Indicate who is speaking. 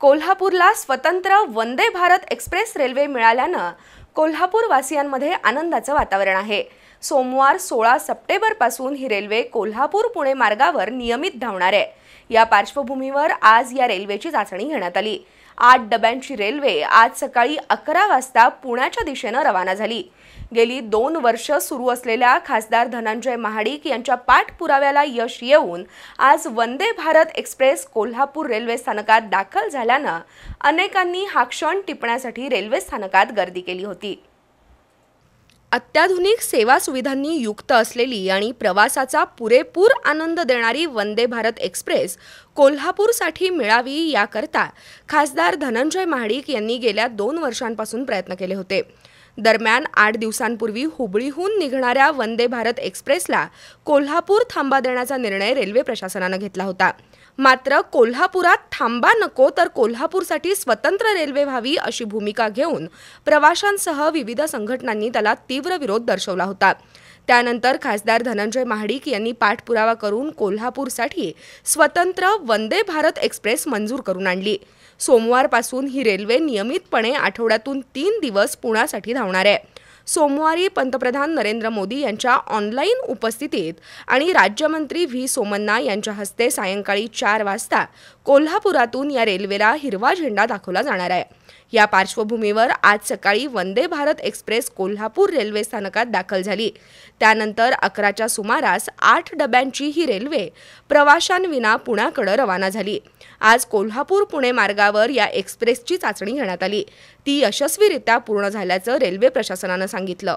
Speaker 1: कोल्हापूरला स्वतंत्र Vande Bharat express railway मिळाल्यानं कोल्हापूर वासियांमध्ये आनंदाचं वातावरण आहे। सोमवार 16 सप्टेंबरपासून ही रेल्वे कोल्हापूर पुणे मार्गावर नियमित धावणार आहे। या पार्श्वभूमीवर आज या रेल्वेची चाचणी घेण्यात आली। 8 डब्यांची रेल्वे आज सकाळी 11 वाजता पुण्याच्या दिशेने रवाना झाली। गेली 2 वर्ष सुरू असलेल्या खासदार धनंजय महाडिक यांच्या पाठपुराव्याला यश येऊन आज वंदे भारत एक्सप्रेस कोल्हापूर रेल्वे स्थानकात दाखल झाल्यानं अनेकांनी हा क्षण टिपण्यासाठी रेल्वे स्थानकात गर्दी केली होती। अत्याधुनिक सेवा सुविधांनी युक्त असलेली आणि प्रवासाचा पुरेपूर आनंद देणारी वंदे भारत एक्सप्रेस कोल्हापूरसाठी मिळावी याकरता खासदार धनंजय महाडिक यांनी गेल्या 2 वर्षांपासून प्रयत्न केले होते। दरम्यान 8 दिवसांपूर्वी हुबळीहून निघणाऱ्या वंदे भारत एक्सप्रेसला कोल्हापूर थांबा देण्याचा निर्णय रेल्वे प्रशासनाने घेतला होता। मात्र कोल्हापुरात थांबा नको तर कोल्हापूरसाठी स्वतंत्र रेल्वे व्हावी अशी भूमिका घेऊन प्रवाशांसह विविध संघटनांनी त्याला तीव्र विरोध दर्शवला होता। त्यानंतर खासदार धनंजय महाडिक यांनी पाठपुरावा करून कोल्हापूरसाठी स्वतंत्र वंदे भारत एक्सप्रेस मंजूर करून आणली। सोमवारपासून ही रेल्वे नियमितपणे आठवड्यातून 3 दिवस पुण्यासाठी धावणार आहे। सोमवारी पंतप्रधान नरेंद्र मोदी यांच्या ऑनलाईन उपस्थितीत आणि राज्यमंत्री व्ही सोमन्ना यांच्या हस्ते सायंकाळी 4 वाजता कोल्हापुरातून या रेल्वेला हिरवा झेंडा दाखवला जाणार आहे। या पार्श्वभूमीवर आज सकाळी वंदे भारत एक्सप्रेस कोल्हापूर रेल्वे स्थानकात दाखल झाली। त्यानंतर 11च्या सुमारास 8 डब्यांची ही रेल्वे प्रवाशांविना पुण्याकडे रवाना झाली। आज कोल्हापूर पुणे मार्गावर या एक्सप्रेसची चाचणी घेण्यात आली। ती यशस्वीरित्या पूर्ण झाल्याचं रेल्वे प्रशासनाने सांगितलं।